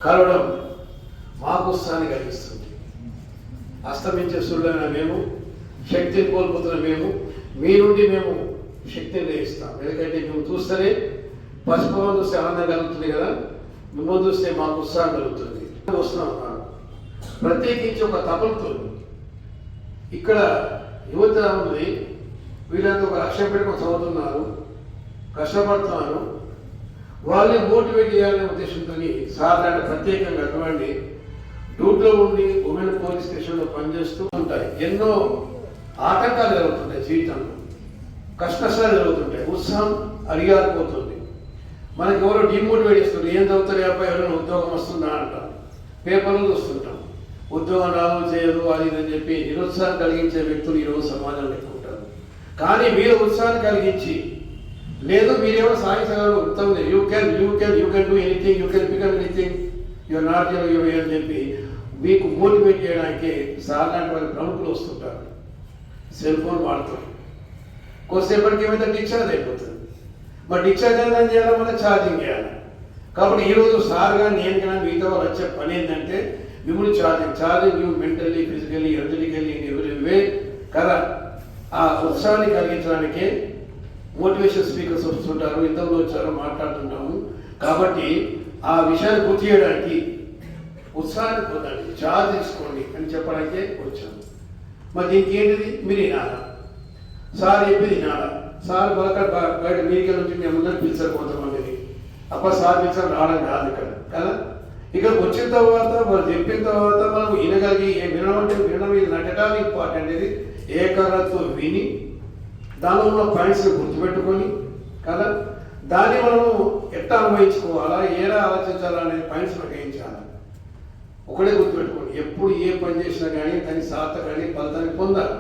కలవడం మాకు ఉత్సాహాన్ని కలిగిస్తుంది. అస్తమించే సూర్యులైన మేము, శక్తిని కోల్పోతున్న మేము, మీ నుండి మేము శక్తిని గ్రహిస్తాం. ఎందుకంటే మేము చూస్తేనే పసుపు చూస్తే ఆనందం కలుగుతుంది కదా, మిమ్మల్ని చూస్తే మాకు ఉత్సాహం కలుగుతుంది. వస్తున్నాం ప్రత్యేకించి ఒక తపలతో ఇక్కడ యువత ఉంది. వీళ్ళంతా ఒక లక్ష్యం పెట్టుకొని చదువుతున్నారు, కష్టపడుతున్నారు. వాళ్ళని మోటివేట్ చేయాలనే ఉద్దేశంతో సాధారణ ప్రత్యేకంగా అటువంటి డ్యూటీలో ఉండి ఉమెన్ పోలీస్ స్టేషన్లో పనిచేస్తూ ఉంటాయి. ఎన్నో ఆటంకాలు జరుగుతుంటాయి, జీవితంలో కష్టనష్టాలు జరుగుతుంటాయి, ఉత్సాహం అడిగారిపోతుంది. మనకి ఎవరో డిమోటివేట్ చేస్తారు. ఏం చదువుతారు అబ్బాయి, ఎవరైనా ఉద్యోగం వస్తుందా అంటాం, పేపర్లు చూస్తుంటాం. ఉద్యోగం రాదు చేయదు అది అని చెప్పి నిరుత్సాహం కలిగించే వ్యక్తులు ఈరోజు సమాజంలో ఎక్కువ ఉంటారు. కానీ మీరు ఉత్సాహాన్ని కలిగించి లేదు మీరేమో సాధించగలరు, ఉత్తమం, you can do anything, you can become anything, your not your అని చెప్పి మీకు మోటివేట్ చేయడానికి సాధారణ వారి ప్రముఖులు వస్తుంటారు. సెల్ ఫోన్ వాడుతారు, కొద్దిసేపటికి ఏమైతే డిశ్చార్జ్ అయిపోతుంది. మరి డిశ్చార్జ్ అయినా చేయాలి, మళ్ళీ ఛార్జింగ్ చేయాలి. కాబట్టి ఈరోజు సార్ కానీ నేను కానీ మిగతా వాళ్ళు వచ్చే పని ఏంటంటే మిమ్మల్ని charging you mentally, physically, energetically in every way కదా. ఆ ఉత్సాహాన్ని కలిగించడానికే మోటివేషన్ స్పీకర్స్ వస్తుంటారు, ఇంతలో వచ్చారో మాట్లాడుతుంటాము. కాబట్టి ఆ విషయాన్ని గుర్తు చేయడానికి ఉత్సాహాన్ని పొందండి, ఛార్జ్ తీసుకోండి అని చెప్పడానికే వచ్చాము. మరి దీనికి ఏంటిది, మీరు వినాలా, సార్ చెప్పేది వినాలా. సార్ బయట మీడియా నుంచి మిమ్మల్ని పిలిచారు కొంతమందిని, సార్ పిలిచారు రావడం కాదు ఇక్కడ కదా. ఇక్కడికి వచ్చిన తర్వాత వాళ్ళు చెప్పిన తర్వాత మనం వినగలిగి వినడం ఇది నటడాలి ఇంపార్టెంట్. ఇది ఏకాగ్రతతో విని దానిలో ఉన్న పాయింట్స్ని గుర్తుపెట్టుకొని కదా, దాన్ని మనము ఎట్లా అనుభవించుకోవాలా, ఏలా ఆలోచించాలా అనే పాయింట్స్ గ్రహించాలి. ఒకటే గుర్తుపెట్టుకోండి, ఎప్పుడు ఏ పని చేసినా కానీ దాని సార్థక కానీ ఫలితాన్ని పొందాలి.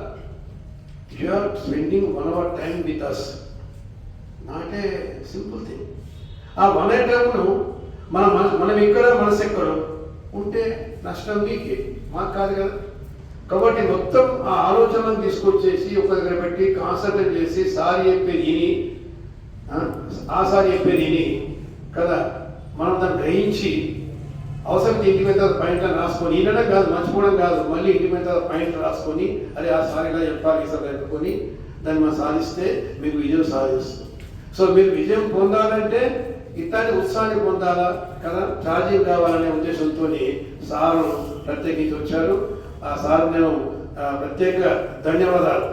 You are spending 1 hour time with us, not a simple thing. ఆ 1 hour టైంను మనం ఇక్కడ మనసు ఎక్కడ ఉంటే నష్టం మీకే, మాకు కాదు కదా. కాబట్టి మొత్తం ఆ ఆలోచనను తీసుకొచ్చేసి ఒక దగ్గర పెట్టి కాన్సన్ట్రేట్ చేసి సారి చెప్పేది విని, ఆ సారి చెప్పేది విని కదా, మనం దాన్ని గ్రహించి అవసరం ఇంటి మీద పాయింట్లు రాసుకొని, వినడం కాదు, మర్చిపోవడం కాదు, మళ్ళీ ఇంటి మీద పాయింట్లు రాసుకొని అదే ఆ సారిగా చెప్పాలి, ఈసారి చెప్పుకొని దాన్ని మనం సాధిస్తే మీకు విజయం సాధిస్తుంది. సో మీరు విజయం పొందాలంటే ఇట్లాంటి ఉత్సాహాన్ని పొందాలా కదా, ఛార్జింగ్ కావాలనే ఉద్దేశంతో సారు ప్రత్యేకించి వచ్చారు. ఆ సార్ నేను ప్రత్యేక ధన్యవాదాలు.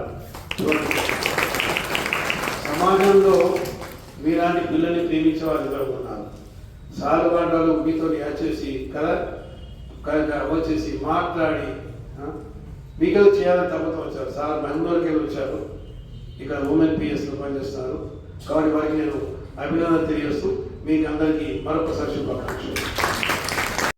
సమాజంలో మీలాంటి పిల్లల్ని ప్రేమించే వాళ్ళు ఉన్నారు. సార్ వాళ్ళు మీతో చేసి కదా వచ్చేసి మాట్లాడి మీకు చేయాలని తప్పతో వచ్చారు. సార్ బెంగళూరుకి వెళ్ళి వచ్చారు, ఇక్కడ ఉమెన్ పిఎస్లో పనిచేస్తున్నారు. కాబట్టి వారికి నేను అభినందన తెలియజేస్తూ మీకు అందరికీ మరొకసారి శుభాకాంక్షలు.